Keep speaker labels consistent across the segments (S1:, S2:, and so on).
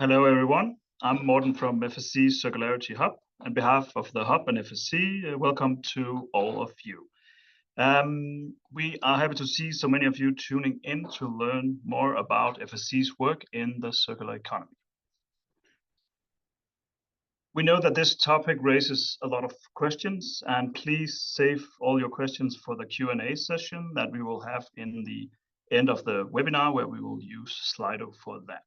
S1: Hello, everyone. I'm Morten from FSC Circularity Hub. On behalf of the Hub and FSC, welcome to all of you. We are happy to see so many of you tuning in to learn more about FSC's work in the circular economy. We know that this topic raises a lot of questions, and please save all your questions for the Q&A session that we will have in the end of the webinar, where we will use Slido for that.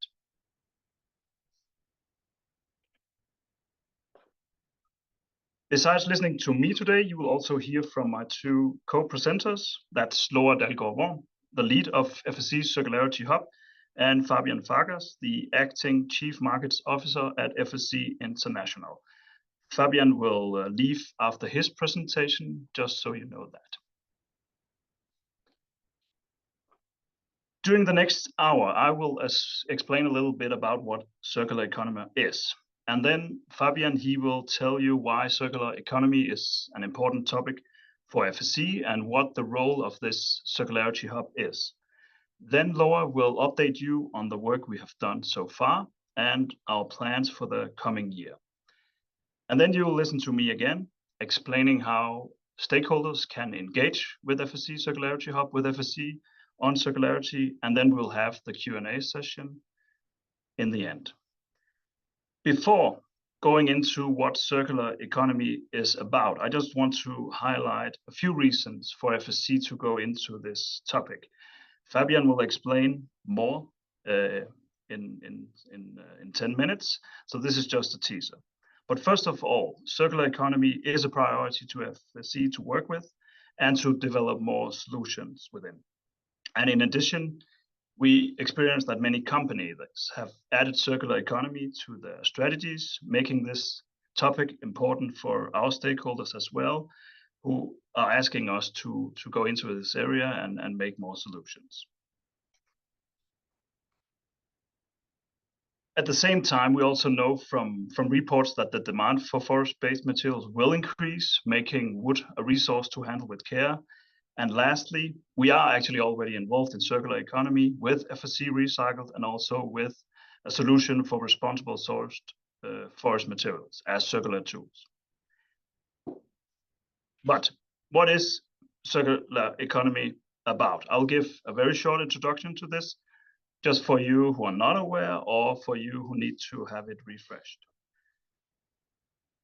S1: Besides listening to me today, you will also hear from my two co-presenters. That's Laura Dalgaard-Worm, the lead of FSC's Circularity Hub, and Fabian Farkas, the acting Chief Markets Officer at FSC International. Fabian will leave after his presentation, just so you know that. During the next hour, I will explain a little bit about what circular economy is. And then Fabian, he will tell you why circular economy is an important topic for FSC and what the role of this Circularity Hub is. Then Laura will update you on the work we have done so far and our plans for the coming year. And then you will listen to me again, explaining how stakeholders can engage with FSC Circularity Hub, with FSC on circularity, and then we'll have the Q&A session in the end. Before going into what circular economy is about, I just want to highlight a few reasons for FSC to go into this topic. Fabian will explain more in 10 minutes, so this is just a teaser. But first of all, circular economy is a priority to FSC to work with and to develop more solutions within. And in addition, we experience that many companies have added circular economy to their strategies, making this topic important for our stakeholders as well, who are asking us to go into this area and make more solutions. At the same time, we also know from reports that the demand for forest-based materials will increase, making wood a resource to handle with care. And lastly, we are actually already involved in circular economy with FSC Recycled and also with a solution for responsible sourced forest materials as circular tools. But what is circular economy about? I'll give a very short introduction to this, just for you who are not aware or for you who need to have it refreshed.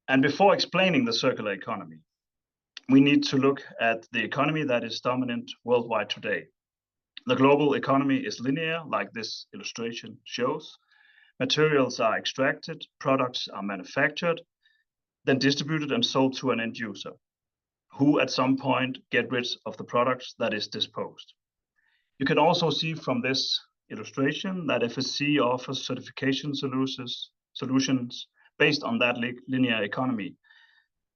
S1: And before explaining the circular economy, we need to look at the economy that is dominant worldwide today. The global economy is linear, like this illustration shows. Materials are extracted, products are manufactured, then distributed and sold to an end user, who at some point get rid of the products that is disposed. You can also see from this illustration that FSC offers certification solutions based on that linear economy.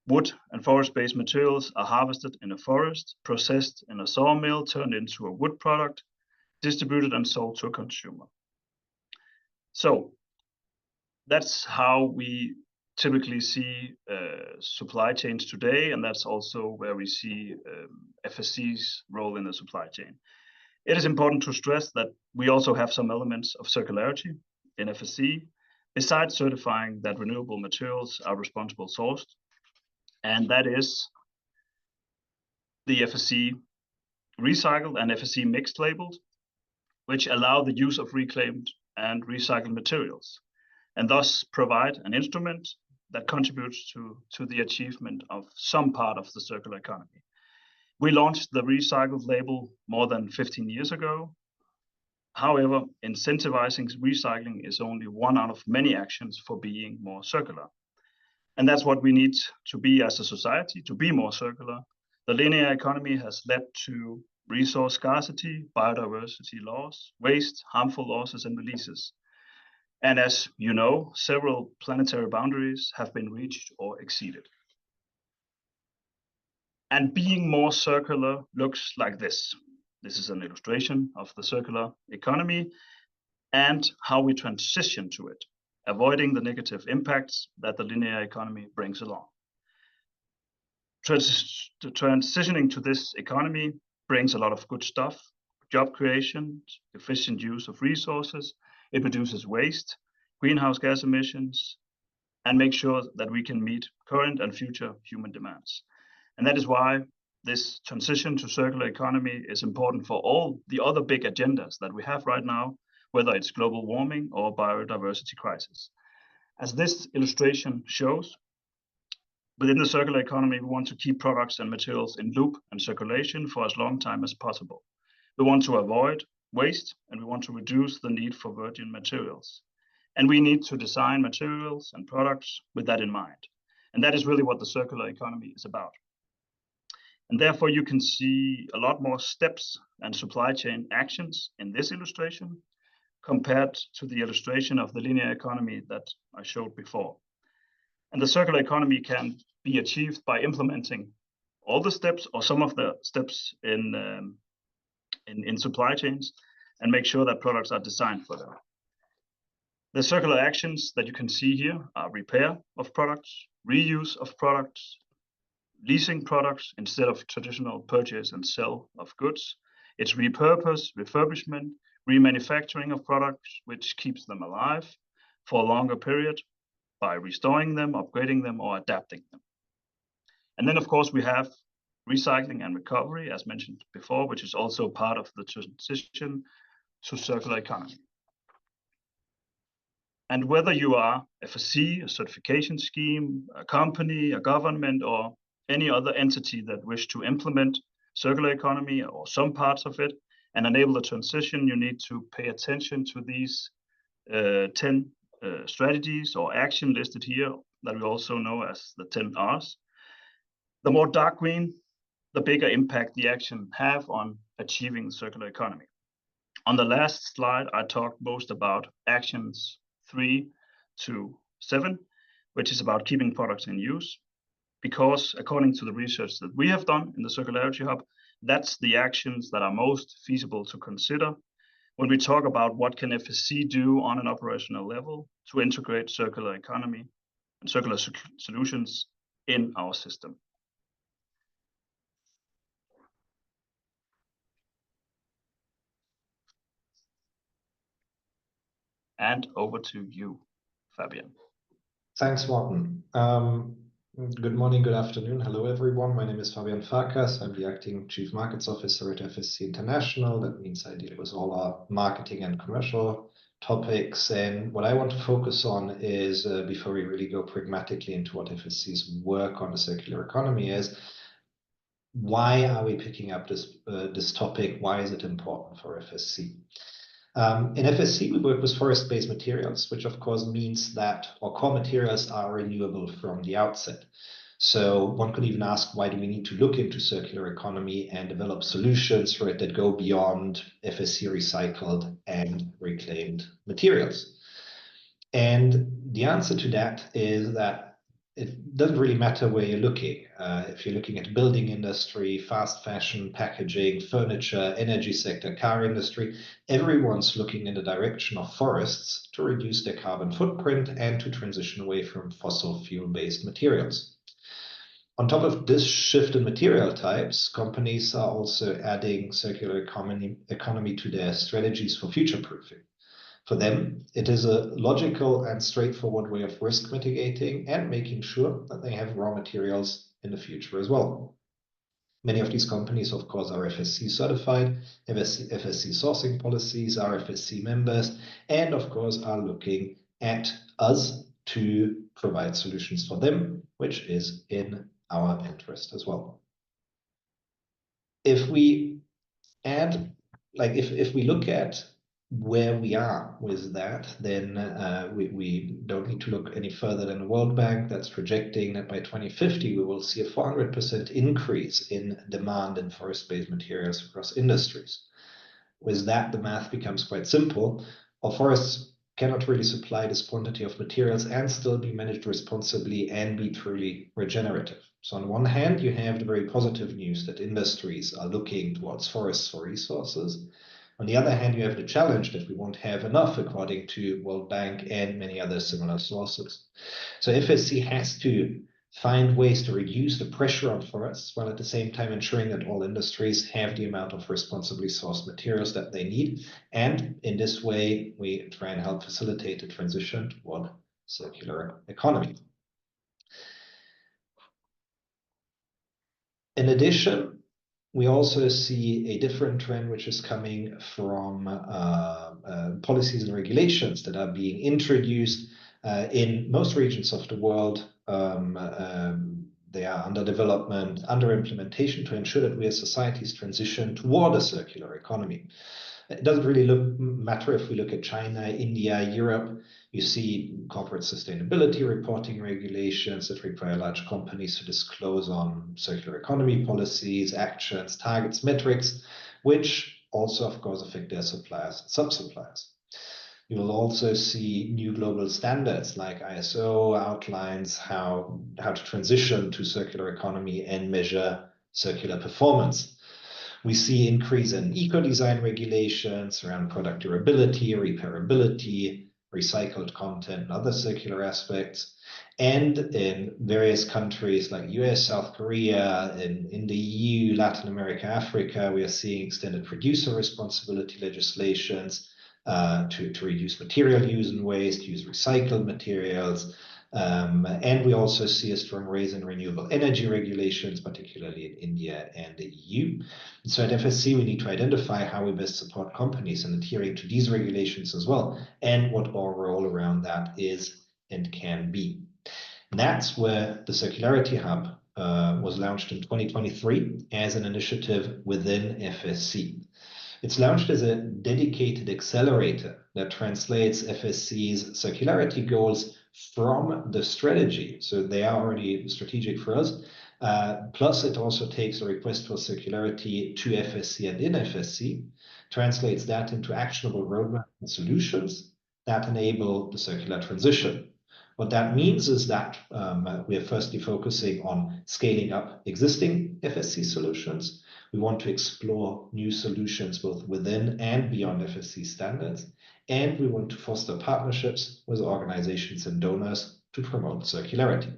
S1: Wood and forest-based materials are harvested in a forest, processed in a sawmill, turned into a wood product, distributed and sold to a consumer. So that's how we typically see supply chains today, and that's also where we see FSC's role in the supply chain. It is important to stress that we also have some elements of circularity in FSC, besides certifying that renewable materials are responsibly sourced. And that is the FSC Recycled and FSC Mixed labeled, which allow the use of reclaimed and recycled materials, and thus provide an instrument that contributes to the achievement of some part of the circular economy. We launched the Recycled label more than 15 years ago. However, incentivizing recycling is only one out of many actions for being more circular. And that's what we need to be as a society, to be more circular. The linear economy has led to resource scarcity, biodiversity loss, waste, harmful losses and releases. And as you know, several planetary boundaries have been reached or exceeded. And being more circular looks like this. This is an illustration of the circular economy and how we transition to it, avoiding the negative impacts that the linear economy brings along. Transitioning to this economy brings a lot of good stuff: job creation, efficient use of resources, it reduces waste, greenhouse gas emissions, and make sure that we can meet current and future human demands. And that is why this transition to circular economy is important for all the other big agendas that we have right now, whether it's global warming or biodiversity crisis. As this illustration shows, within the circular economy, we want to keep products and materials in loop and circulation for as long time as possible. We want to avoid waste, and we want to reduce the need for virgin materials. And we need to design materials and products with that in mind. And that is really what the circular economy is about. And therefore, you can see a lot more steps and supply chain actions in this illustration compared to the illustration of the linear economy that I showed before. And the circular economy can be achieved by implementing all the steps or some of the steps in supply chains and make sure that products are designed for them. The circular actions that you can see here are repair of products, reuse of products, leasing products instead of traditional purchase and sell of goods. It's repurpose, refurbishment, remanufacturing of products, which keeps them alive for a longer period by restoring them, upgrading them, or adapting them. And then, of course, we have recycling and recovery, as mentioned before, which is also part of the transition to circular economy. And whether you are FSC, a certification scheme, a company, a government, or any other entity that wish to implement circular economy or some parts of it and enable the transition, you need to pay attention to these 10 strategies or action listed here that we also know as the 10 R's. The more dark green, the bigger impact the action have on achieving the circular economy. On the last slide, I talked most about actions 3 to 7, which is about keeping products in use, because according to the research that we have done in the Circularity Hub, that's the actions that are most feasible to consider when we talk about what can FSC do on an operational level to integrate circular economy and circular solutions in our system. And over to you, Fabian.
S2: Thanks, Morten. Good morning, good afternoon. Hello, everyone. My name is Fabian Farkas. I'm the Acting Chief Markets Officer at FSC International. That means I deal with all our marketing and commercial topics. And what I want to focus on is, before we really go pragmatically into what FSC's work on the circular economy is, why are we picking up this topic? Why is it important for FSC? In FSC, we work with forest-based materials, which of course means that our core materials are renewable from the outset. So one could even ask, why do we need to look into circular economy and develop solutions for it that go beyond FSC recycled and reclaimed materials? And the answer to that is that it doesn't really matter where you're looking. If you're looking at building industry, fast fashion, packaging, furniture, energy sector, car industry, everyone's looking in the direction of forests to reduce their carbon footprint and to transition away from fossil fuel-based materials. On top of this shift in material types, companies are also adding circular economy to their strategies for future-proofing. For them, it is a logical and straightforward way of risk mitigating and making sure that they have raw materials in the future as well. Many of these companies, of course, are FSC certified, FSC sourcing policies, are FSC members, and of course are looking at us to provide solutions for them, which is in our interest as well. If we add, if we look at where we are with that, then we don't need to look any further than the World Bank that's projecting that by 2050 we will see a 400% increase in demand in forest-based materials across industries. With that, the math becomes quite simple. Our forests cannot really supply this quantity of materials and still be managed responsibly and be truly regenerative. So on one hand, you have the very positive news that industries are looking towards forests for resources. On the other hand, you have the challenge that we won't have enough according to World Bank and many other similar sources. So FSC has to find ways to reduce the pressure on forests, while at the same time ensuring that all industries have the amount of responsibly sourced materials that they need. And in this way, we try and help facilitate the transition toward circular economy. In addition, we also see a different trend, which is coming from policies and regulations that are being introduced in most regions of the world. They are under development, under implementation, to ensure that we as societies transition toward a circular economy. It doesn't really matter if we look at China, India, Europe. You see corporate sustainability reporting regulations that require large companies to disclose on circular economy policies, actions, targets, metrics, which also, of course, affect their suppliers and sub-suppliers. You will also see new global standards like ISO outlines how to transition to circular economy and measure circular performance. We see increase in eco-design regulations around product durability, repairability, recycled content, and other circular aspects. And in various countries like US, South Korea, in the EU, Latin America, Africa, we are seeing extended producer responsibility legislations to reduce material use and waste, use recycled materials. And we also see a strong rise in renewable energy regulations, particularly in India and the EU. And so at FSC, we need to identify how we best support companies in adhering to these regulations as well, and what our role around that is and can be. And that's where the Circularity Hub was launched in 2023 as an initiative within FSC. It's launched as a dedicated accelerator that translates FSC's circularity goals from the strategy. So they are already strategic for us. Plus, it also takes a request for circularity to FSC and in FSC, translates that into actionable roadmap and solutions that enable the circular transition. What that means is that we are firstly focusing on scaling up existing FSC solutions. We want to explore new solutions both within and beyond FSC standards. And we want to foster partnerships with organizations and donors to promote circularity.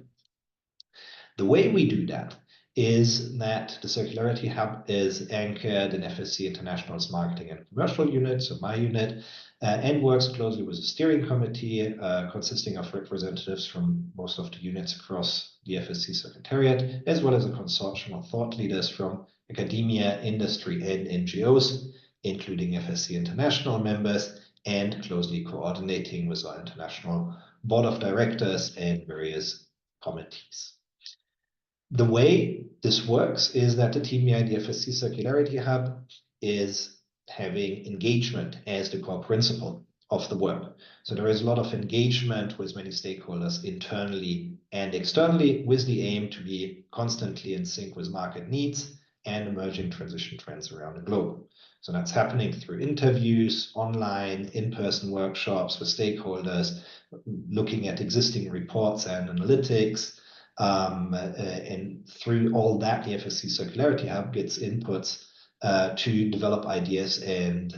S2: The way we do that is that the Circularity Hub is anchored in FSC International's Marketing and Commercial Unit, so my unit, and works closely with a steering committee consisting of representatives from most of the units across the FSC Secretariat, as well as a consortium of thought leaders from academia, industry, and NGOs, including FSC International members, and closely coordinating with our international board of directors and various committees. The way this works is that the team behind the FSC Circularity Hub is having engagement as the core principle of the work. So there is a lot of engagement with many stakeholders internally and externally, with the aim to be constantly in sync with market needs and emerging transition trends around the globe. So that's happening through interviews, online, in-person workshops with stakeholders, looking at existing reports and analytics. And through all that, the FSC Circularity Hub gets inputs to develop ideas and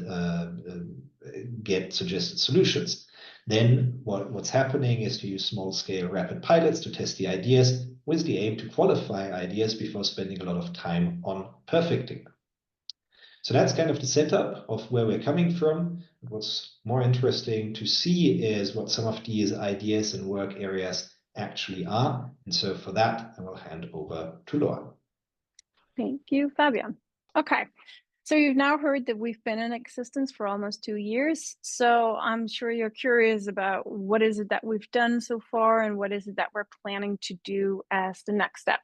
S2: get suggested solutions. Then what's happening is to use small-scale rapid pilots to test the ideas with the aim to qualify ideas before spending a lot of time on perfecting them. So that's kind of the setup of where we're coming from. What's more interesting to see is what some of these ideas and work areas actually are. And so for that, I will hand over to Laura.
S3: Thank you, Fabian. Okay, so you've now heard that we've been in existence for almost 2 years. So I'm sure you're curious about what is it that we've done so far and what is it that we're planning to do as the next step.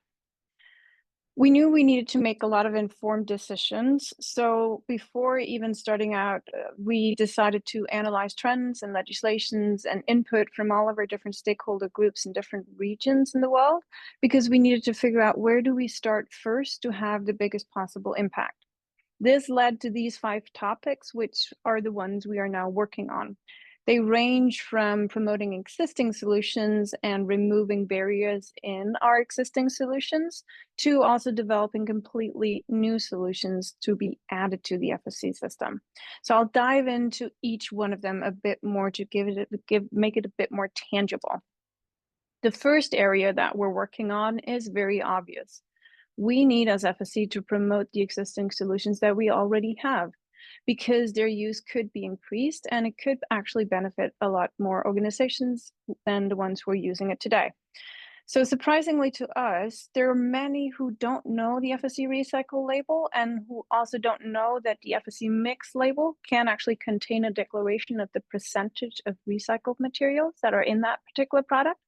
S3: We knew we needed to make a lot of informed decisions. So before even starting out, we decided to analyze trends and legislations and input from all of our different stakeholder groups in different regions in the world, because we needed to figure out where do we start first to have the biggest possible impact. This led to these 5 topics, which are the ones we are now working on. They range from promoting existing solutions and removing barriers in our existing solutions to also developing completely new solutions to be added to the FSC system. So I'll dive into each one of them a bit more to make it a bit more tangible. The first area that we're working on is very obvious. We need as FSC to promote the existing solutions that we already have, because their use could be increased and it could actually benefit a lot more organizations than the ones who are using it today. So surprisingly to us, there are many who don't know the FSC Recycle label and who also don't know that the FSC Mix label can actually contain a declaration of the percentage of recycled materials that are in that particular product.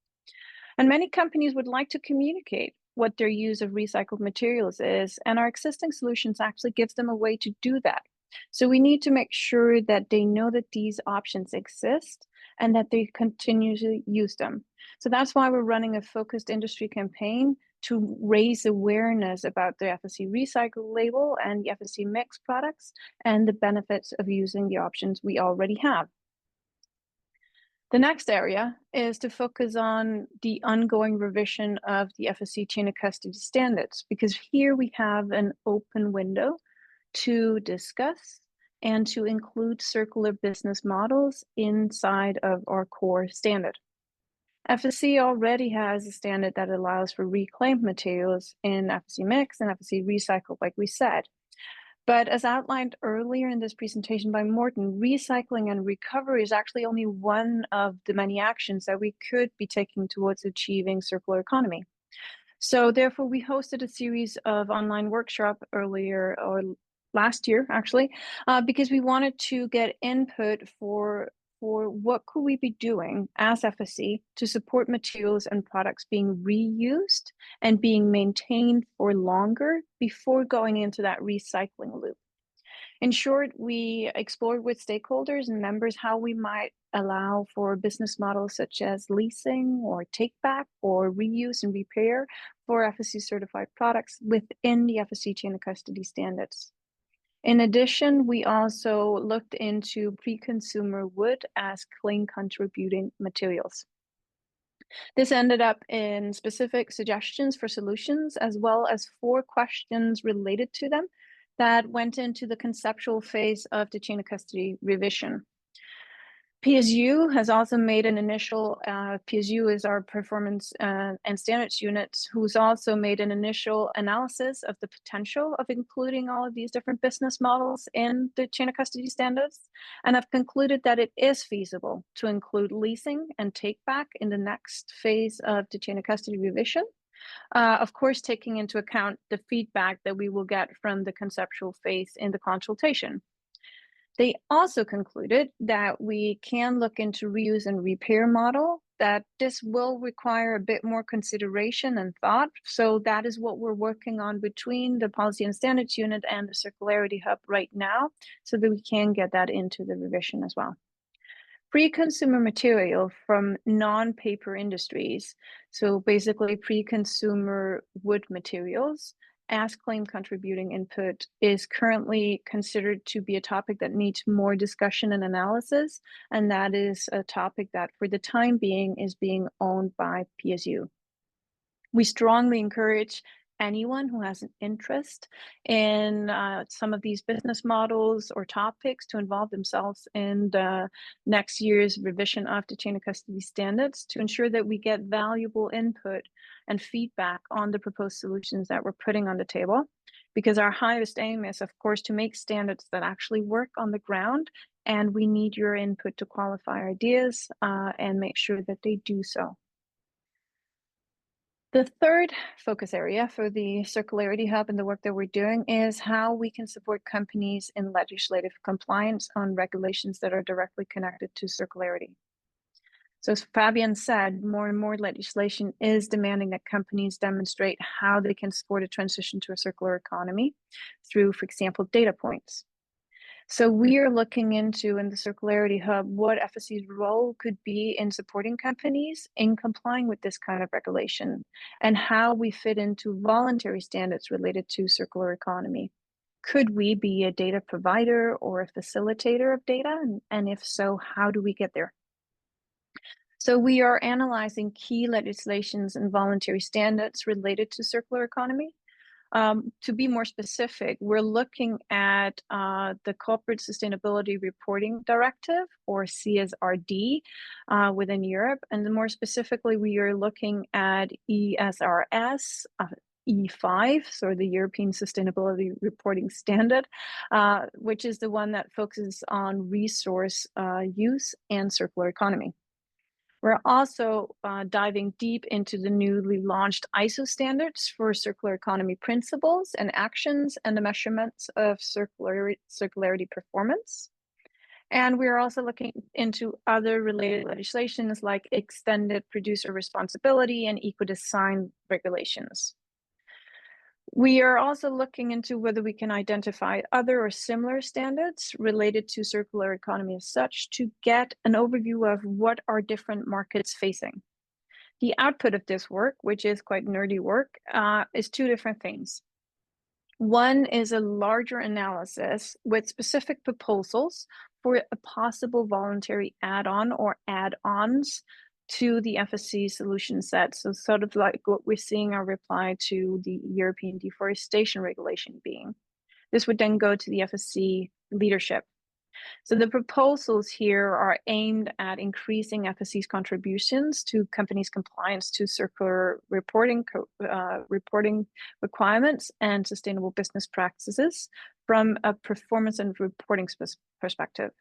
S3: And many companies would like to communicate what their use of recycled materials is, and our existing solutions actually gives them a way to do that. So we need to make sure that they know that these options exist and that they continuously use them. So that's why we're running a focused industry campaign to raise awareness about the FSC Recycle label and the FSC Mix products and the benefits of using the options we already have. The next area is to focus on the ongoing revision of the FSC chain of custody standards, because here we have an open window to discuss and to include circular business models inside of our core standard. FSC already has a standard that allows for reclaimed materials in FSC Mix and FSC Recycle, like we said. But as outlined earlier in this presentation by Morten, recycling and recovery is actually only one of the many actions that we could be taking towards achieving circular economy. So therefore, we hosted a series of online workshops earlier, or last year actually, because we wanted to get input for what could we be doing as FSC to support materials and products being reused and being maintained for longer before going into that recycling loop. In short, we explored with stakeholders and members how we might allow for business models such as leasing or take back or reuse and repair for FSC certified products within the FSC chain of custody standards. In addition, we also looked into pre-consumer wood as clean contributing materials. This ended up in specific suggestions for solutions, as well as 4 questions related to them that went into the conceptual phase of the chain of custody revision. PSU has also made an initial, PSU is our performance and standards unit, who's also made an initial analysis of the potential of including all of these different business models in the chain of custody standards, and have concluded that it is feasible to include leasing and take back in the next phase of the chain of custody revision. Of course, taking into account the feedback that we will get from the conceptual phase in the consultation. They also concluded that we can look into reuse and repair model, that this will require a bit more consideration and thought. So that is what we're working on between the Policy and Standards Unit and the Circularity Hub right now, so that we can get that into the revision as well. Pre-consumer material from non-paper industries, so basically pre-consumer wood materials, as claim contributing input, is currently considered to be a topic that needs more discussion and analysis, and that is a topic that for the time being is being owned by PSU. We strongly encourage anyone who has an interest in some of these business models or topics to involve themselves in the next year's revision of the chain of custody standards to ensure that we get valuable input and feedback on the proposed solutions that we're putting on the table. Because our highest aim is, of course, to make standards that actually work on the ground, and we need your input to qualify ideas and make sure that they do so. The third focus area for the Circularity Hub and the work that we're doing is how we can support companies in legislative compliance on regulations that are directly connected to circularity. So as Fabian said, more and more legislation is demanding that companies demonstrate how they can support a transition to a circular economy through, for example, data points. So we are looking into, in the Circularity Hub, what FSC's role could be in supporting companies in complying with this kind of regulation, and how we fit into voluntary standards related to circular economy. Could we be a data provider or a facilitator of data? And if so, how do we get there? So we are analyzing key legislations and voluntary standards related to circular economy. To be more specific, we're looking at the Corporate Sustainability Reporting Directive, or CSRD, within Europe. And then more specifically, we are looking at ESRS, E5, so the European Sustainability Reporting Standard, which is the one that focuses on resource use and circular economy. We're also diving deep into the newly launched ISO standards for circular economy principles and actions and the measurements of circularity performance. And we are also looking into other related legislations like extended producer responsibility and eco-design regulations. We are also looking into whether we can identify other or similar standards related to circular economy as such to get an overview of what are different markets facing. The output of this work, which is quite nerdy work, is two different things. One is a larger analysis with specific proposals for a possible voluntary add-on or add-ons to the FSC solution set. So sort of like what we're seeing our reply to the European deforestation regulation being. This would then go to the FSC leadership. So the proposals here are aimed at increasing FSC's contributions to companies' compliance to circular reporting requirements and sustainable business practices from a performance and reporting perspective.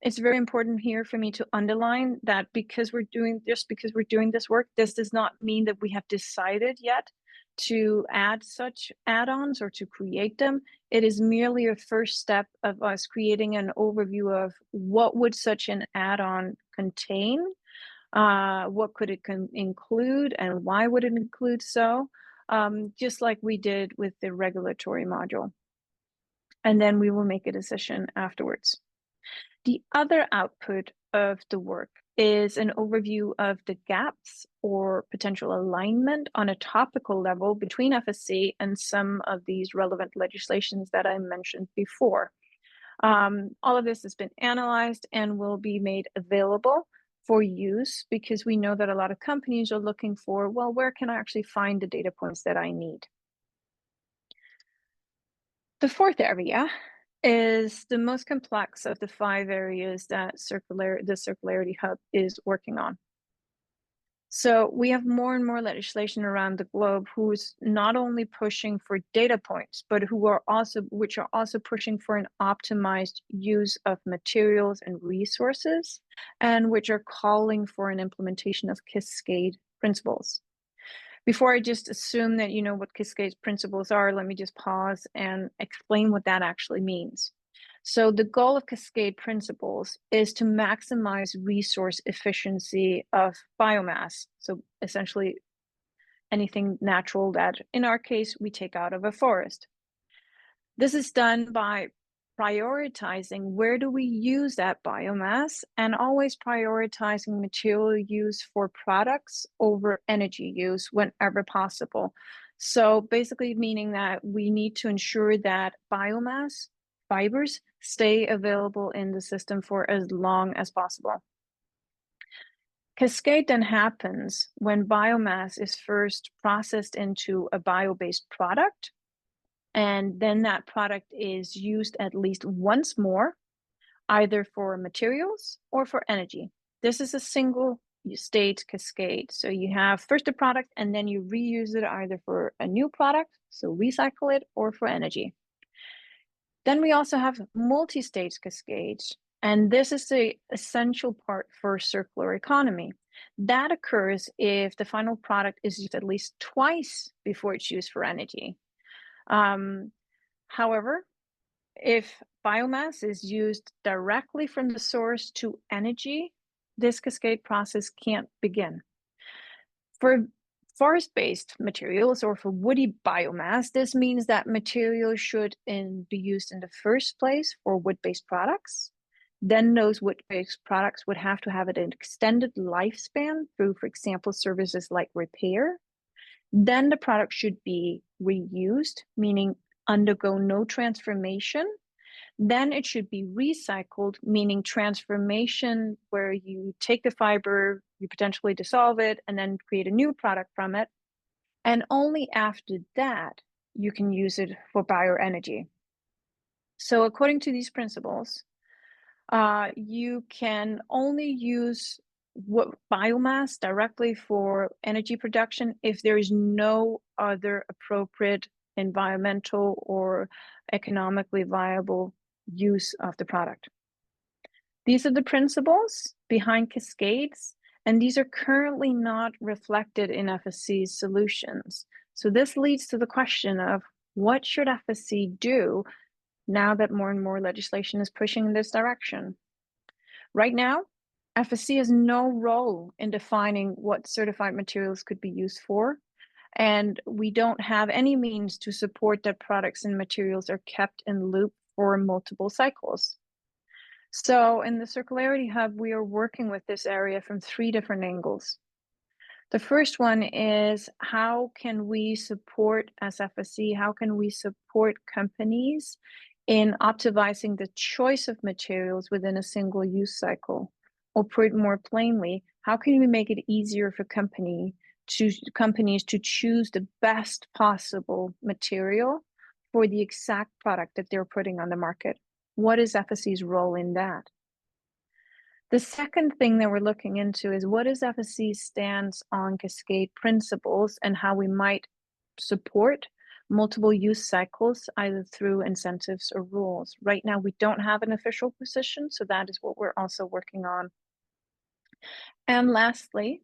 S3: It's very important here for me to underline that because we're doing this work, this does not mean that we have decided yet to add such add-ons or to create them. It is merely a first step of us creating an overview of what would such an add-on contain, what could it include, and why would it include so, just like we did with the regulatory module. And then we will make a decision afterwards. The other output of the work is an overview of the gaps or potential alignment on a topical level between FSC and some of these relevant legislations that I mentioned before. All of this has been analyzed and will be made available for use because we know that a lot of companies are looking for, well, where can I actually find the data points that I need? The fourth area is the most complex of the 5 areas that the Circularity Hub is working on. So we have more and more legislation around the globe who's not only pushing for data points, but which are also pushing for an optimized use of materials and resources, and which are calling for an implementation of cascade principles. Before I just assume that you know what cascade principles are, let me just pause and explain what that actually means. So the goal of cascade principles is to maximize resource efficiency of biomass. So essentially anything natural that, in our case, we take out of a forest. This is done by prioritizing where do we use that biomass and always prioritizing material use for products over energy use whenever possible. So basically meaning that we need to ensure that biomass fibers stay available in the system for as long as possible. Cascade then happens when biomass is first processed into a bio-based product, and then that product is used at least once more, either for materials or for energy. This is a single stage cascade. So you have first a product and then you reuse it either for a new product, so recycle it, or for energy. Then we also have multi-stage cascades, and this is the essential part for circular economy. That occurs if the final product is used at least twice before it's used for energy. However, if biomass is used directly from the source to energy, this cascade process can't begin. For forest-based materials or for woody biomass, this means that materials should be used in the first place for wood-based products. Then those wood-based products would have to have an extended lifespan through, for example, services like repair. Then the product should be reused, meaning undergo no transformation. Then it should be recycled, meaning transformation where you take the fiber, you potentially dissolve it, and then create a new product from it. And only after that, you can use it for bioenergy. So according to these principles, you can only use biomass directly for energy production if there is no other appropriate environmental or economically viable use of the product. These are the principles behind cascades, and these are currently not reflected in FSC's solutions. So this leads to the question of what should FSC do now that more and more legislation is pushing in this direction? Right now, FSC has no role in defining what certified materials could be used for, and we don't have any means to support that products and materials are kept in loop for multiple cycles. So in the Circularity Hub, we are working with this area from 3 different angles. The first one is, how can we support, as FSC, how can we support companies in optimizing the choice of materials within a single use cycle? Or put it more plainly, how can we make it easier for companies to choose the best possible material for the exact product that they're putting on the market? What is FSC's role in that? The second thing that we're looking into is, what is FSC's stance on cascade principles and how we might support multiple use cycles, either through incentives or rules. Right now, we don't have an official position, so that is what we're also working on. And lastly,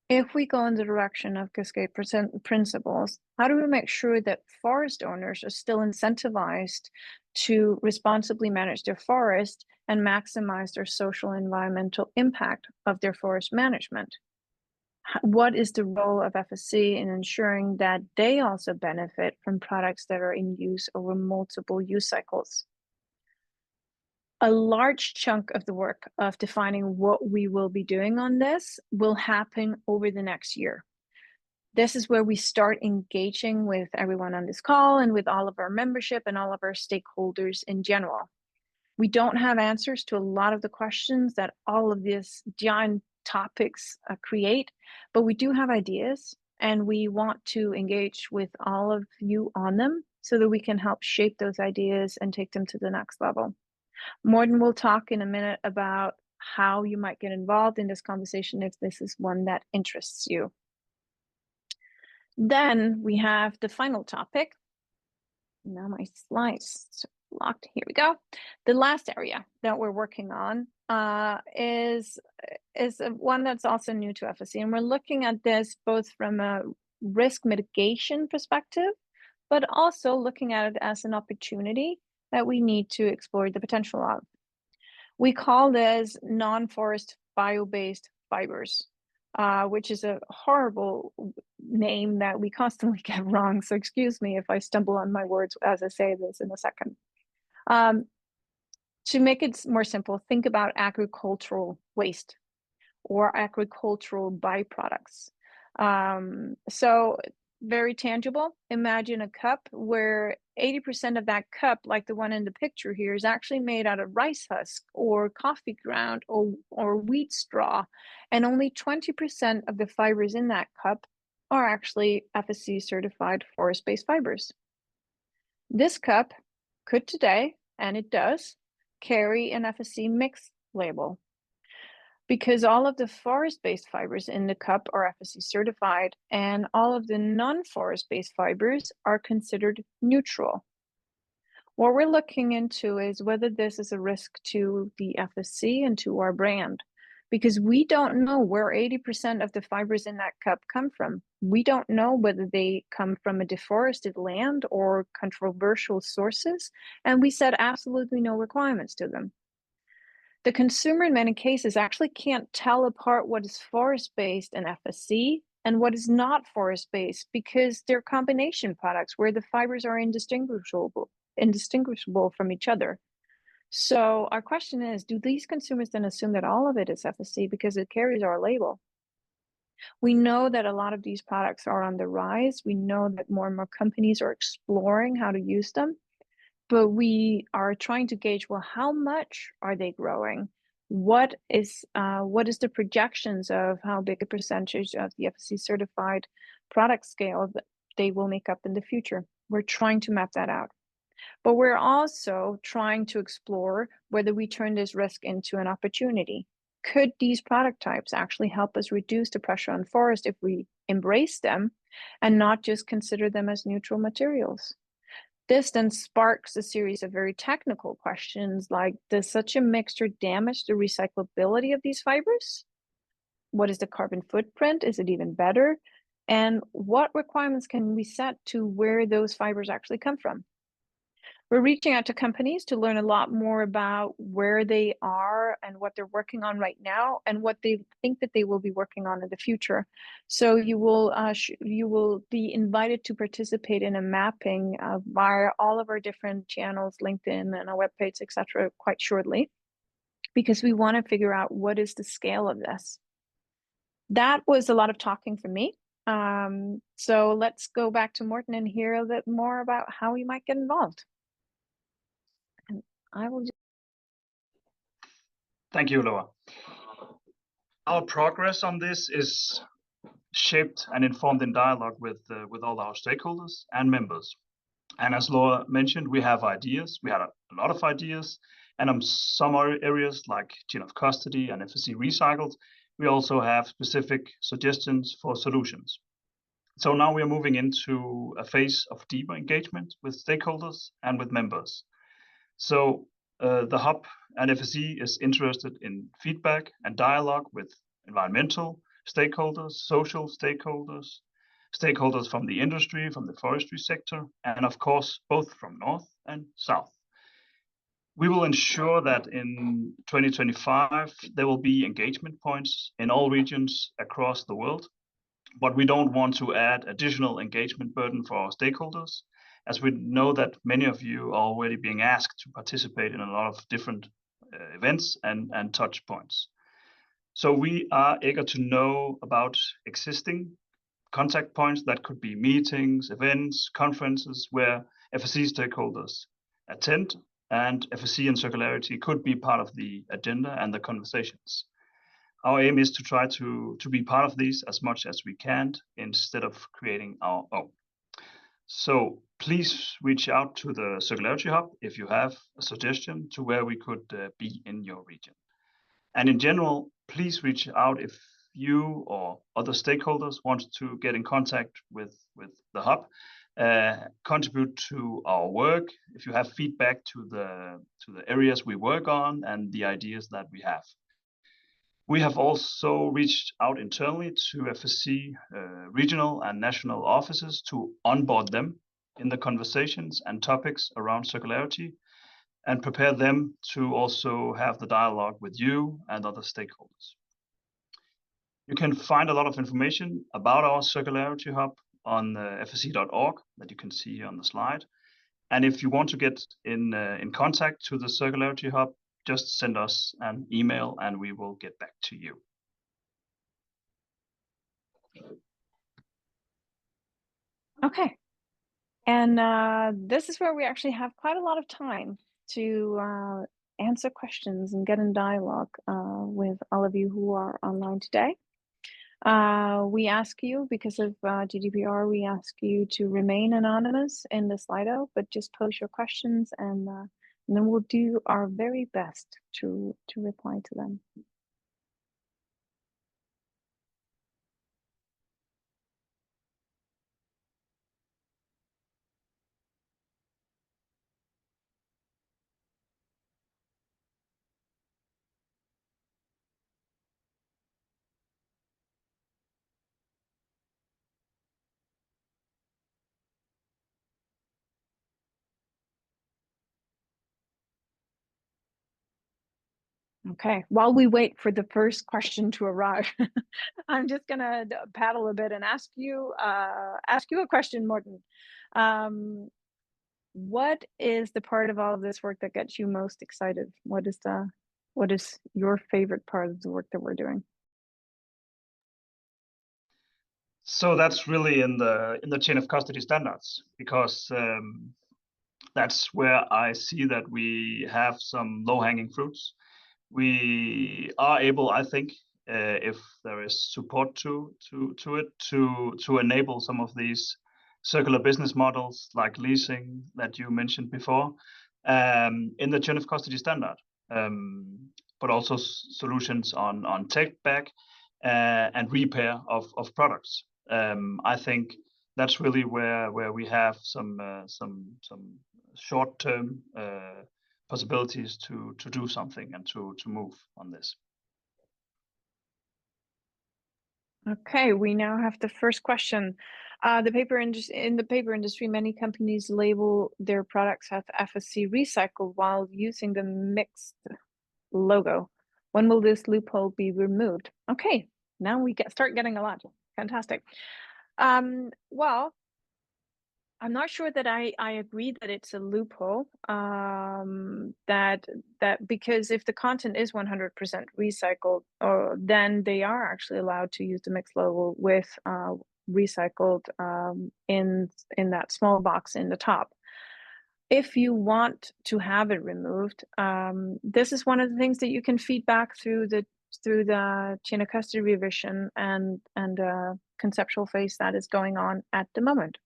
S3: if we go in the direction of cascade principles, how do we make sure that forest owners are still incentivized to responsibly manage their forest and maximize their social and environmental impact of their forest management? What is the role of FSC in ensuring that they also benefit from products that are in use over multiple use cycles? A large chunk of the work of defining what we will be doing on this will happen over the next year. This is where we start engaging with everyone on this call and with all of our membership and all of our stakeholders in general. We don't have answers to a lot of the questions that all of these giant topics create, but we do have ideas, and we want to engage with all of you on them so that we can help shape those ideas and take them to the next level. Morten will talk in a minute about how you might get involved in this conversation if this is one that interests you. Then we have the final topic. Now my slides are locked. Here we go. The last area that we're working on is one that's also new to FSC, and we're looking at this both from a risk mitigation perspective, but also looking at it as an opportunity that we need to explore the potential of. We call this non-forest bio-based fibers, which is a horrible name that we constantly get wrong. So excuse me if I stumble on my words as I say this in a second. To make it more simple, think about agricultural waste or agricultural byproducts. So very tangible. Imagine a cup where 80% of that cup, like the one in the picture here, is actually made out of rice husk or coffee ground or wheat straw, and only 20% of the fibers in that cup are actually FSC certified forest-based fibers. This cup could today, and it does, carry an FSC mix label, because all of the forest-based fibers in the cup are FSC certified, and all of the non-forest-based fibers are considered neutral. What we're looking into is whether this is a risk to the FSC and to our brand, because we don't know where 80% of the fibers in that cup come from. We don't know whether they come from a deforested land or controversial sources, and we set absolutely no requirements to them. The consumer in many cases actually can't tell apart what is forest-based and FSC and what is not forest-based, because they're combination products where the fibers are indistinguishable from each other. So our question is, do these consumers then assume that all of it is FSC because it carries our label? We know that a lot of these products are on the rise. We know that more and more companies are exploring how to use them. But we are trying to gauge, well, how much are they growing? What is the projections of how big a percentage of the FSC certified product scale that they will make up in the future. We're trying to map that out. But we're also trying to explore whether we turn this risk into an opportunity. Could these product types actually help us reduce the pressure on forest if we embrace them and not just consider them as neutral materials? This then sparks a series of very technical questions like, does such a mixture damage the recyclability of these fibers? What is the carbon footprint? Is it even better? And what requirements can we set to where those fibers actually come from? We're reaching out to companies to learn a lot more about where they are and what they're working on right now and what they think that they will be working on in the future. So you will be invited to participate in a mapping via all of our different channels, LinkedIn and our webpage, etc., quite shortly, because we want to figure out what is the scale of this. That was a lot of talking for me. So let's go back to Morten and hear a bit more about how we might get involved. I will just...
S1: Thank you, Laura. Our progress on this is shaped and informed in dialogue with all our stakeholders and members. And as Laura mentioned, we have ideas. We had a lot of ideas. And on some areas like chain of custody and FSC recycled, we also have specific suggestions for solutions. So now we are moving into a phase of deeper engagement with stakeholders and with members. So the Hub and FSC is interested in feedback and dialogue with environmental stakeholders, social stakeholders, stakeholders from the industry, from the forestry sector, and of course, both from North and South. We will ensure that in 2025, there will be engagement points in all regions across the world, but we don't want to add additional engagement burden for our stakeholders, as we know that many of you are already being asked to participate in a lot of different events and touch points. So we are eager to know about existing contact points that could be meetings, events, conferences where FSC stakeholders attend, and FSC and Circularity could be part of the agenda and the conversations. Our aim is to try to be part of these as much as we can instead of creating our own. So please reach out to the Circularity Hub if you have a suggestion to where we could be in your region. And in general, please reach out if you or other stakeholders want to get in contact with the Hub, contribute to our work, if you have feedback to the areas we work on and the ideas that we have. We have also reached out internally to FSC regional and national offices to onboard them in the conversations and topics around circularity and prepare them to also have the dialogue with you and other stakeholders. You can find a lot of information about our Circularity Hub on fsc.org that you can see on the slide. And if you want to get in contact to the Circularity Hub, just send us an email and we will get back to you.
S3: Okay. And this is where we actually have quite a lot of time to answer questions and get in dialogue with all of you who are online today. We ask you, because of GDPR, we ask you to remain anonymous in the Slido, but just post your questions and then we'll do our very best to reply to them. Okay, while we wait for the first question to arrive, I'm just gonna paddle a bit and ask you a question, Morten. What is the part of all of this work that gets you most excited? What is your favorite part of the work that we're doing?
S1: So that's really in the chain of custody standards, because that's where I see that we have some low-hanging fruits. We are able, I think, if there is support to it to enable some of these circular business models like leasing that you mentioned before in the chain of custody standard, but also solutions on take back and repair of products. I think that's really where we have some short-term possibilities to do something and to move on this.
S3: Okay, we now have the first question. In the paper industry, many companies label their products as FSC recycled while using the mixed logo. When will this loophole be removed? Okay, now we start getting a lot. Fantastic. Well, I'm not sure that I agree that it's a loophole. That because if the content is 100% recycled, then they are actually allowed to use the mixed logo with recycled in that small box in the top. If you want to have it removed, this is one of the things that you can feed back through the chain of custody revision and conceptual phase that is going on at the moment.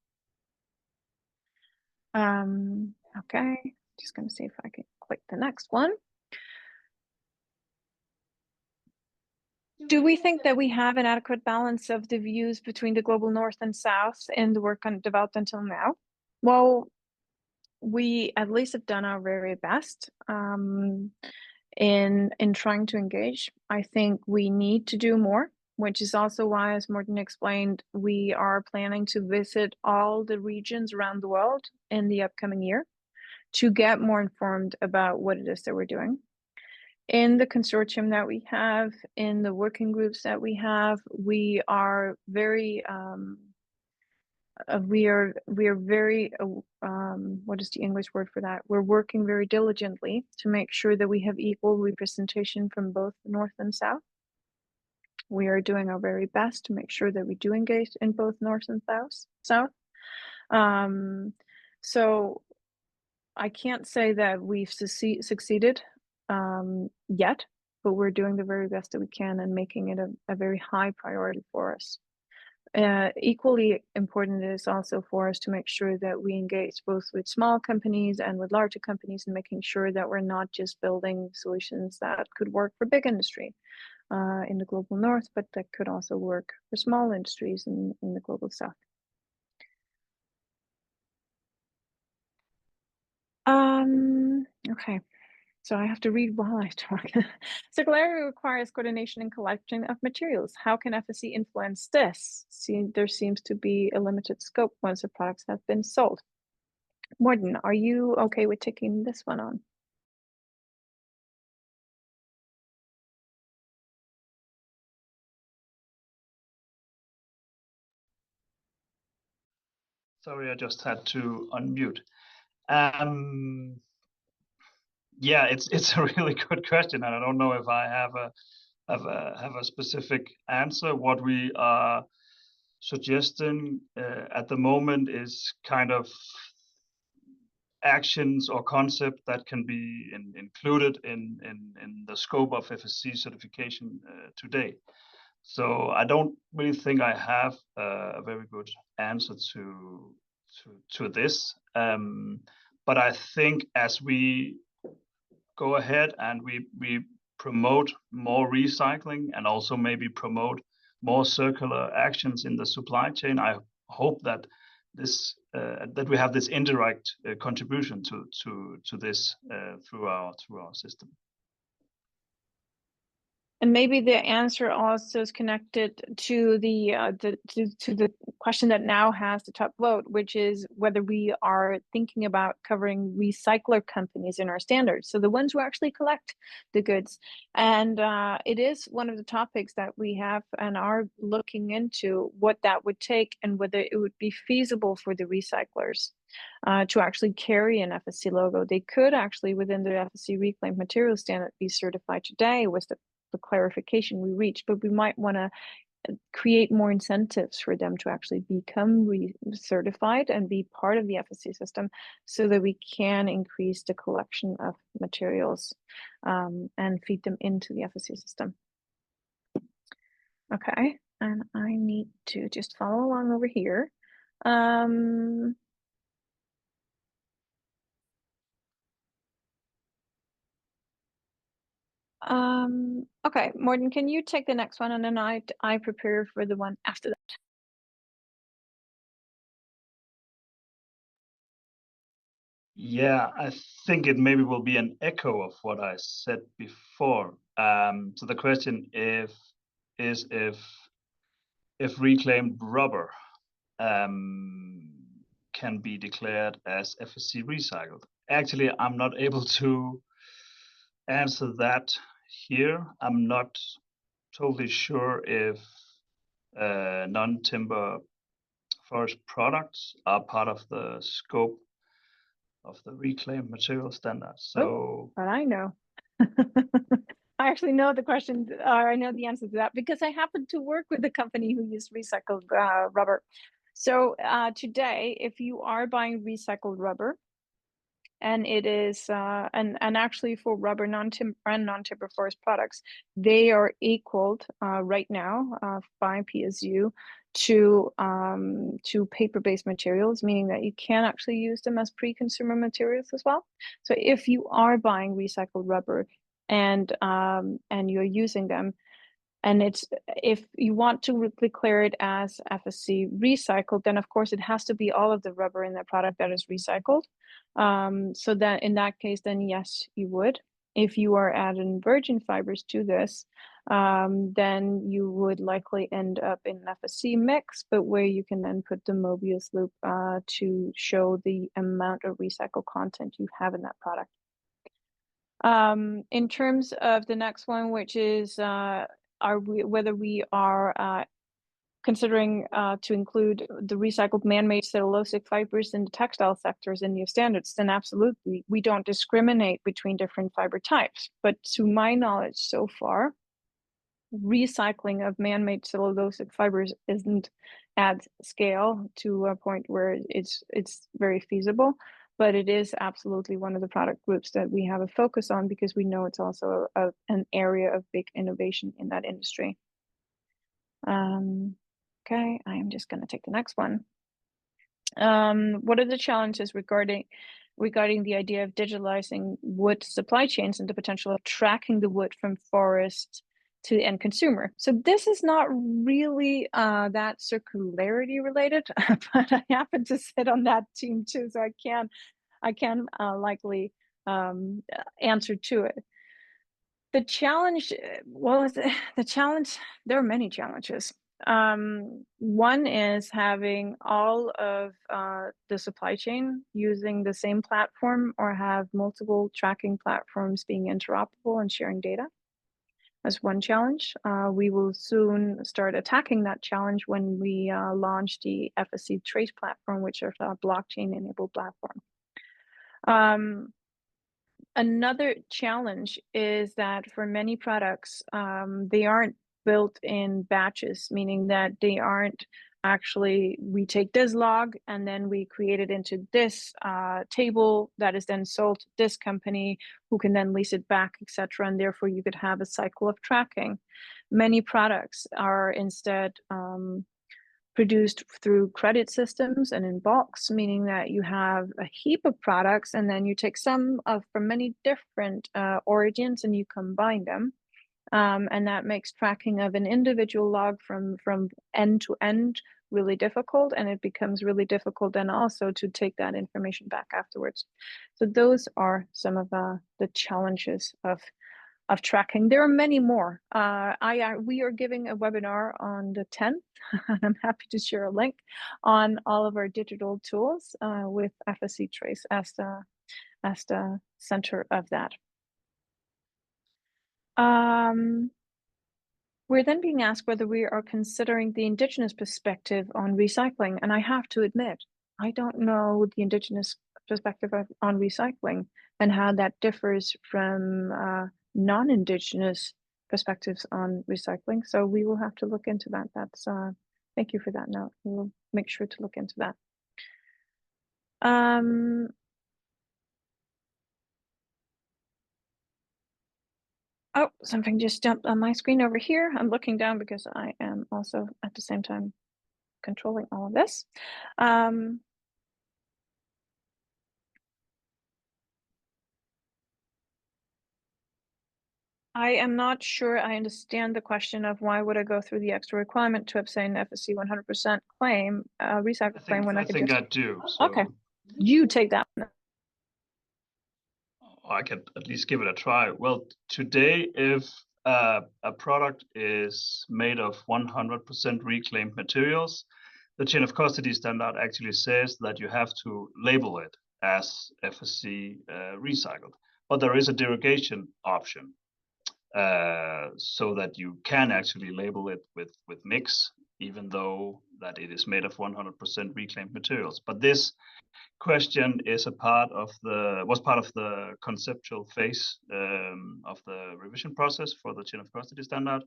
S3: Okay, just going to see if I can click the next one. Do we think that we have an adequate balance of the views between the global north and south in the work developed until now? Well, we at least have done our very best in trying to engage. I think we need to do more, which is also why, as Morten explained, we are planning to visit all the regions around the world in the upcoming year to get more informed about what it is that we're doing. In the consortium that we have, in the working groups that we have, we are very what is the English word for that? We're working very diligently to make sure that we have equal representation from both North and South. We are doing our very best to make sure that we do engage in both North and South. So I can't say that we've succeeded yet, but we're doing the very best that we can and making it a very high priority for us. Equally important is also for us to make sure that we engage both with small companies and with larger companies, and making sure that we're not just building solutions that could work for big industry in the global north, but that could also work for small industries in the global south. Okay, so I have to read while I talk. Circularity requires coordination and collection of materials. How can FSC influence this? There seems to be a limited scope once the products have been sold. Morten, are you okay with taking this one on?
S1: Sorry, I just had to unmute. Yeah, it's a really good question, and I don't know if I have a specific answer. What we are suggesting at the moment is kind of actions or concept that can be included in the scope of FSC certification today. So I don't really think I have a very good answer to this. But I think as we go ahead and we promote more recycling and also maybe promote more circular actions in the supply chain, I hope that that we have this indirect contribution to this through our system.
S3: And maybe the answer also is connected to the question that now has the top vote, which is whether we are thinking about covering recycler companies in our standards, so the ones who actually collect the goods. And it is one of the topics that we have and are looking into, what that would take and whether it would be feasible for the recyclers to actually carry an FSC logo. They could actually, within the FSC reclaimed material standard, be certified today with the clarification we reached, but we might want to create more incentives for them to actually become certified and be part of the FSC system, so that we can increase the collection of materials and feed them into the FSC system. Okay, and I need to just follow along over here. Okay, Morten, can you take the next one, and then I prepare for the one after that.
S1: Yeah, I think it maybe will be an echo of what I said before. So the question is if reclaimed rubber can be declared as FSC recycled. Actually, I'm not able to answer that here. I'm not totally sure if non-timber forest products are part of the scope of the reclaimed material standard. So,
S3: but I know. I actually know the question, I know the answer to that because I happen to work with a company who uses recycled rubber. So today, if you are buying recycled rubber, and it is and actually for rubber non-timber and non-timber forest products, they are equaled right now by PSU to paper-based materials, meaning that you can actually use them as pre-consumer materials as well. So if you are buying recycled rubber and you're using them, and if you want to declare it as FSC recycled, then of course it has to be all of the rubber in that product that is recycled. So that in that case, then yes, you would. If you are adding virgin fibers to this, then you would likely end up in an FSC mix, but where you can then put the Mobius loop to show the amount of recycled content you have in that product. In terms of the next one, which is whether we are considering to include the recycled man-made cellulosic fibers in the textile sectors in new standards, then absolutely. We don't discriminate between different fiber types. But to my knowledge so far, recycling of man-made cellulosic fibers isn't at scale to a point where it's very feasible. But it is absolutely one of the product groups that we have a focus on because we know it's also an area of big innovation in that industry. Okay, I am just going to take the next one. What are the challenges regarding the idea of digitalizing wood supply chains and the potential of tracking the wood from forest to the end consumer? So this is not really that circularity related, but I happen to sit on that team too, so I can likely answer to it. The challenge, well, the challenge, there are many challenges. One is having all of the supply chain using the same platform or have multiple tracking platforms being interoperable and sharing data. That's one challenge. We will soon start attacking that challenge when we launch the FSC Trace platform, which is a blockchain-enabled platform. Another challenge is that for many products, they aren't built in batches, meaning that they aren't actually, we take this log and then we create it into this table that is then sold to this company who can then lease it back, etc. And therefore you could have a cycle of tracking. Many products are instead produced through credit systems and in bulks, meaning that you have a heap of products and then you take some from many different origins and you combine them. And that makes tracking of an individual log from end to end really difficult, and it becomes really difficult then also to take that information back afterwards. So those are some of the challenges of tracking. There are many more. We are giving a webinar on the 10th. I'm happy to share a link on all of our digital tools with FSC Trace as the center of that. We're then being asked whether we are considering the indigenous perspective on recycling, and I have to admit, I don't know the indigenous perspective on recycling and how that differs from non-indigenous perspectives on recycling. So we will have to look into that. That's thank you for that note. We'll make sure to look into that. Oh, something just jumped on my screen over here. I'm looking down because I am also at the same time controlling all of this. I am not sure I understand the question of why would I go through the extra requirement to obtain FSC 100% claim, recycle claim when I could just...
S1: I do. So
S3: okay, you take that one.
S1: I could at least give it a try. Well, today, if a product is made of 100% reclaimed materials, the chain of custody standard actually says that you have to label it as FSC recycled. But there is a derogation option, so that you can actually label it with mix, even though that it is made of 100% reclaimed materials. But this question is was part of the conceptual phase of the revision process for the chain of custody standard,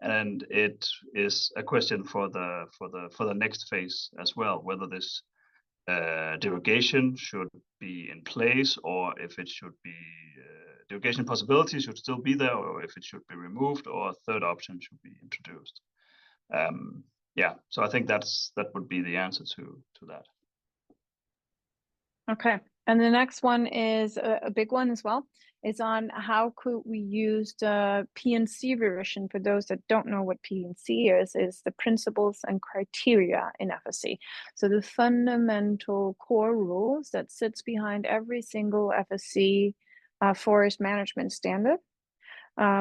S1: and it is a question for the next phase as well, whether this derogation should be in place, or if it should be derogation possibility should still be there, or if it should be removed, or a third option should be introduced. Yeah, so I think that would be the answer to that.
S3: Okay, and the next one is a big one as well. It's on how could we use the P&C revision. For those that don't know what P&C is the principles and criteria in FSC. So the fundamental core rules that sits behind every single FSC forest management standard,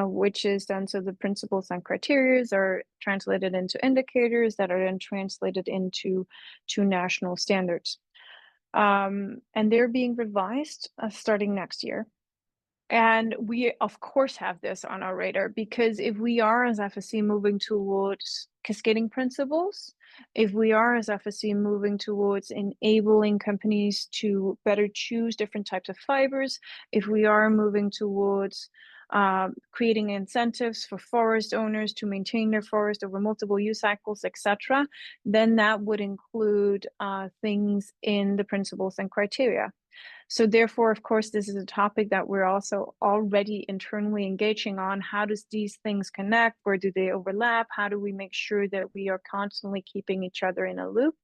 S3: which is done, so the principles and criteria are translated into indicators that are then translated into national standards. And they're being revised starting next year. And we, of course, have this on our radar, because if we are as FSC moving towards cascading principles, if we are as FSC moving towards enabling companies to better choose different types of fibers, if we are moving towards creating incentives for forest owners to maintain their forest over multiple use cycles, etc., then that would include things in the principles and criteria. So therefore, of course, this is a topic that we're also already internally engaging on. How does these things connect? Where do they overlap? How do we make sure that we are constantly keeping each other in a loop?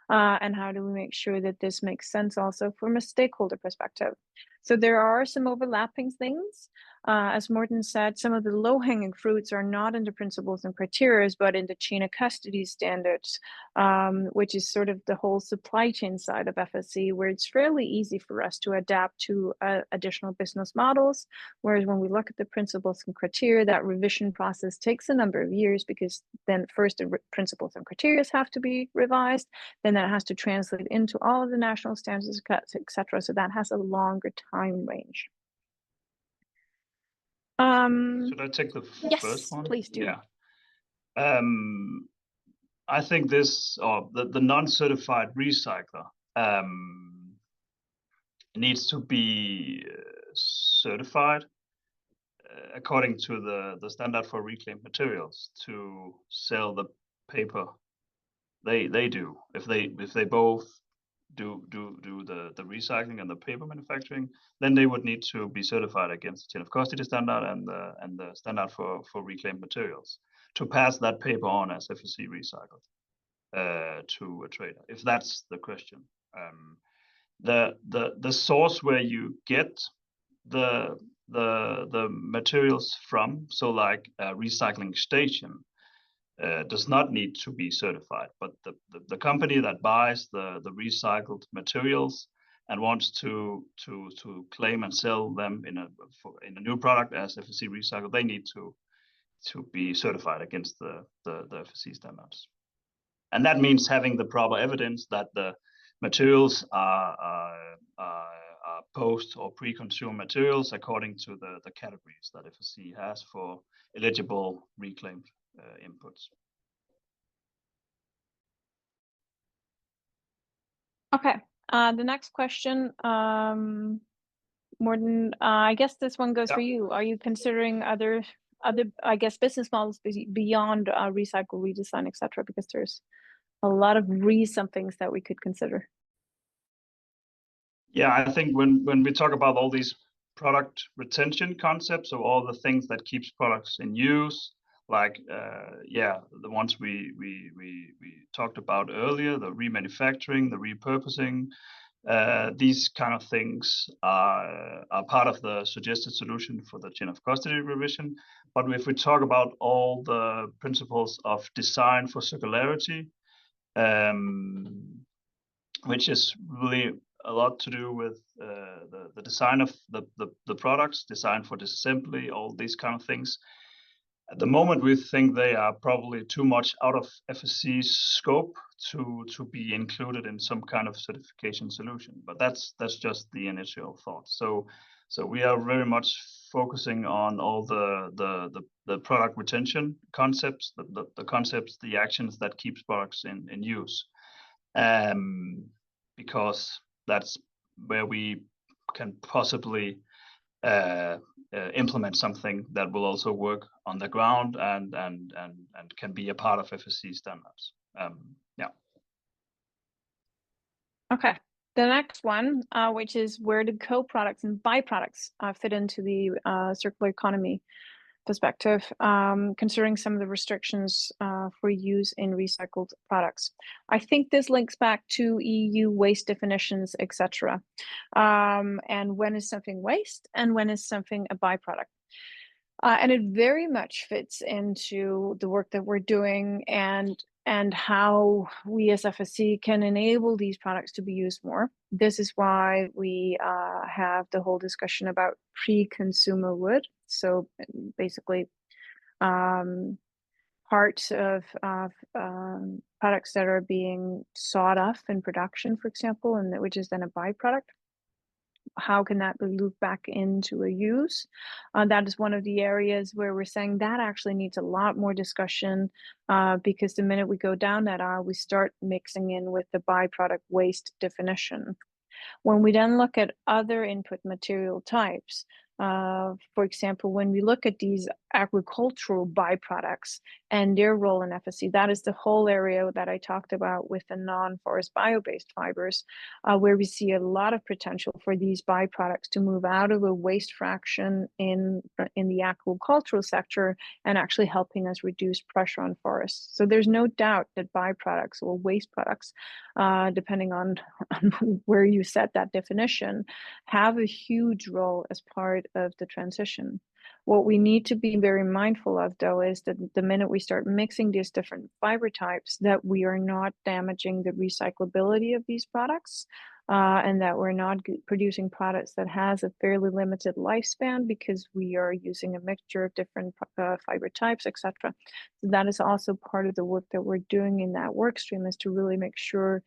S3: And how do we make sure that this makes sense also from a stakeholder perspective? So there are some overlapping things. As Morten said, some of the low-hanging fruits are not in the principles and criteria, but in the chain of custody standards, which is sort of the whole supply chain side of FSC, where it's fairly easy for us to adapt to additional business models. Whereas when we look at the principles and criteria, that revision process takes a number of years, because then first the principles and criteria have to be revised, then that has to translate into all of the national standards, etc. So that has a longer time range.
S1: Should I take the first one?
S3: Yes, please do.
S1: Yeah. I think this, or the non-certified recycler, needs to be certified according to the standard for reclaimed materials to sell the paper they do. If they both do the recycling and the paper manufacturing, then they would need to be certified against the chain of custody standard and the standard for reclaimed materials to pass that paper on as FSC recycled to a trader, if that's the question. The source where you get the materials from, so like a recycling station, does not need to be certified, but the company that buys the recycled materials and wants to claim and sell them in a new product as FSC recycled, they need to be certified against the FSC standards. And that means having the proper evidence that the materials are post or pre-consumer materials according to the categories that FSC has for eligible reclaimed inputs.
S3: Okay, the next question, Morten, I guess this one goes for you. Are you considering other I guess business models beyond recycle, redesign, etc.? Because there's a lot of things that we could consider.
S1: Yeah, I think when we talk about all these product retention concept, so all the things that keeps products in use, like the ones we talked about earlier, the remanufacturing, the repurposing. These kind of things are part of the suggested solution for the chain of custody revision. But if we talk about all the principles of design for circularity, which is really a lot to do with the design of the products, design for disassembly, all these kind of things. At the moment, we think they are probably too much out of FSC's scope to be included in some kind of certification solution. But that's just the initial thought. So we are very much focusing on all the product retention concepts, the concepts, the actions that keeps products in use, because that's where we can possibly implement something that will also work on the ground and can be a part of FSC standards.
S3: Okay. The next one, which is where do co-products and byproducts fit into the circular economy perspective, considering some of the restrictions for use in recycled products. I think this links back to EU waste definitions, etc. And when is something waste and when is something a byproduct? And it very much fits into the work that we're doing and how we as FSC can enable these products to be used more. This is why we have the whole discussion about pre-consumer wood. So basically parts of products that are being sawed off in production, for example, and which is then a byproduct. How can that be looped back into a use? That is one of the areas where we're saying that actually needs a lot more discussion, because the minute we go down that aisle, we start mixing in with the byproduct waste definition. When we then look at other input material types, for example, when we look at these agricultural byproducts and their role in FSC, that is the whole area that I talked about with the non-forest bio-based fibers, where we see a lot of potential for these byproducts to move out of a waste fraction in the agricultural sector and actually helping us reduce pressure on forests. So there's no doubt that byproducts or waste products, depending on where you set that definition, have a huge role as part of the transition. What we need to be very mindful of, though, is that the minute we start mixing these different fiber types, that we are not damaging the recyclability of these products, and that we're not producing products that has a fairly limited lifespan because we are using a mixture of different fiber types, etc. So that is also part of the work that we're doing in that work stream, is to really make sure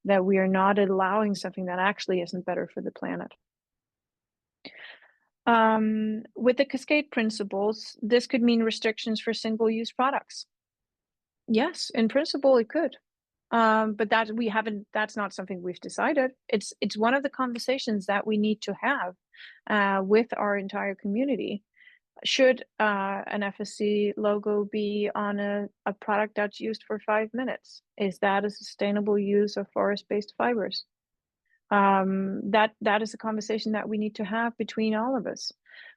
S3: that we are not allowing something that actually isn't better for the planet. With the cascade principles, this could mean restrictions for single-use products. Yes, in principle, it could. But that's not something we've decided. It's one of the conversations that we need to have with our entire community. Should an FSC logo be on a product that's used for 5 minutes? Is that a sustainable use of forest-based fibers? That is a conversation that we need to have between all of us.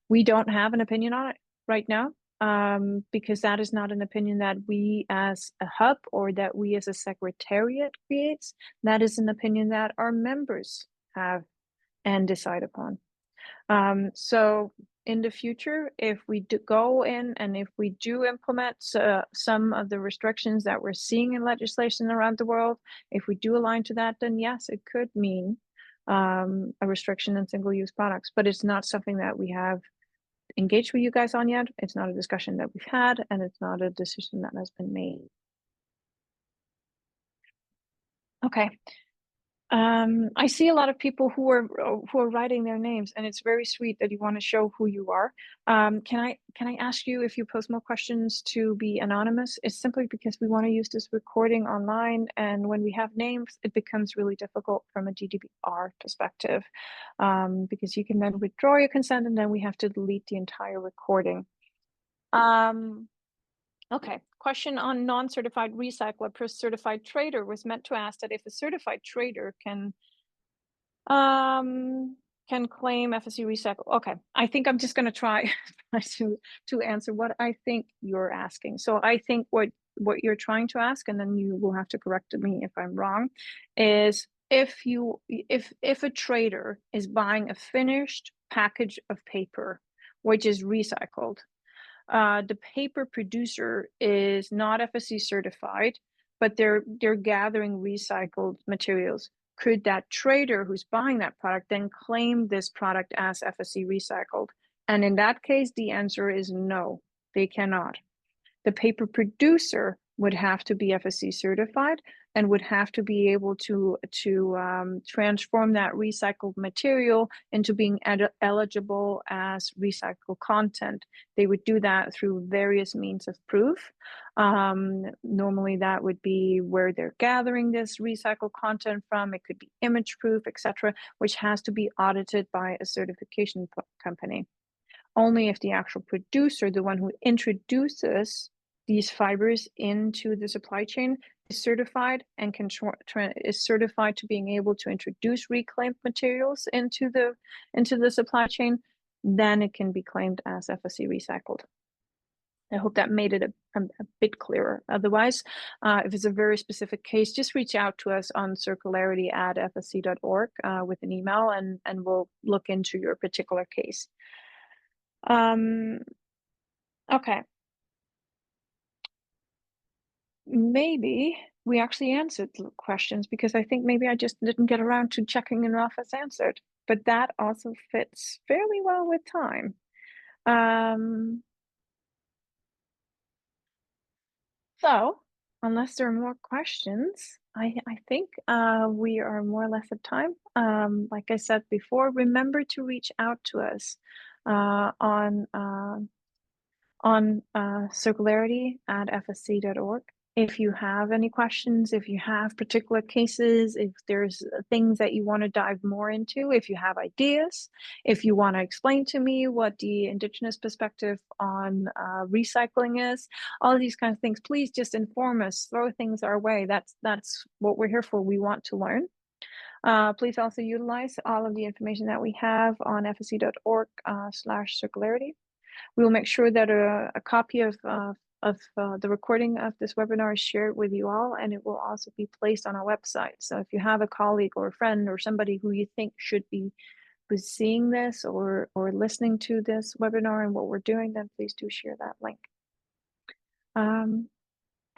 S3: We don't have an opinion on it right now, because that is not an opinion that we as a hub or that we as a secretariat creates. That is an opinion that our members have and decide upon. So in the future, if we do go in and if we do implement some of the restrictions that we're seeing in legislation around the world, if we do align to that, then yes, it could mean a restriction on single-use products, but it's not something that we have engaged with you guys on yet. It's not a discussion that we've had, and it's not a decision that has been made. Okay. I see a lot of people who are writing their names, and it's very sweet that you want to show who you are. Can I ask you, if you post more questions, to be anonymous? It's simply because we want to use this recording online, and when we have names, it becomes really difficult from a GDPR perspective, because you can then withdraw your consent, and then we have to delete the entire recording. Okay, question on non-certified recycler per certified trader was meant to ask that if a certified trader can can claim FSC recycle. Okay, I think I'm just going to try to answer what I think you're asking. So I think what you're trying to ask, and then you will have to correct me if I'm wrong, is if a trader is buying a finished package of paper which is recycled, the paper producer is not FSC certified, but they're gathering recycled materials. Could that trader who's buying that product then claim this product as FSC recycled? And in that case, the answer is no, they cannot. The paper producer would have to be FSC certified and would have to be able to transform that recycled material into being eligible as recycled content. They would do that through various means of proof. Normally that would be where they're gathering this recycled content from. It could be image proof, etc., which has to be audited by a certification company. Only if the actual producer, the one who introduces these fibers into the supply chain, is certified and is certified to being able to introduce reclaimed materials into the supply chain, then it can be claimed as FSC recycled. I hope that made it a bit clearer. Otherwise, if it's a very specific case, just reach out to us on circularity@fsc.org with an email, and we'll look into your particular case. Okay. Maybe we actually answered the questions, because I think maybe I just didn't get around to checking enough as answered, but that also fits fairly well with time. So unless there are more questions, I think we are more or less at time. Like I said before, remember to reach out to us on circularity@fsc.org. If you have any questions, if you have particular cases, if there's things that you want to dive more into, if you have ideas, if you want to explain to me what the Indigenous perspective on recycling is, all of these kinds of things, please just inform us, throw things our way. That's what we're here for. We want to learn. Please also utilize all of the information that we have on fsc.org/circularity. We will make sure that a copy of the recording of this webinar is shared with you all, and it will also be placed on our website. So if you have a colleague or a friend or somebody who you think should be seeing this or listening to this webinar and what we're doing, then please do share that link.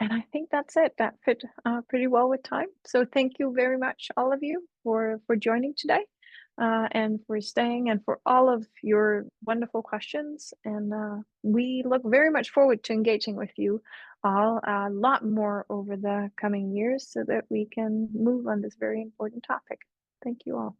S3: And I think that's it. That fit pretty well with time. So thank you very much, all of you, for joining today. And for staying, and for all of your wonderful questions. And we look very much forward to engaging with you all a lot more over the coming years, so that we can move on this very important topic. Thank you all.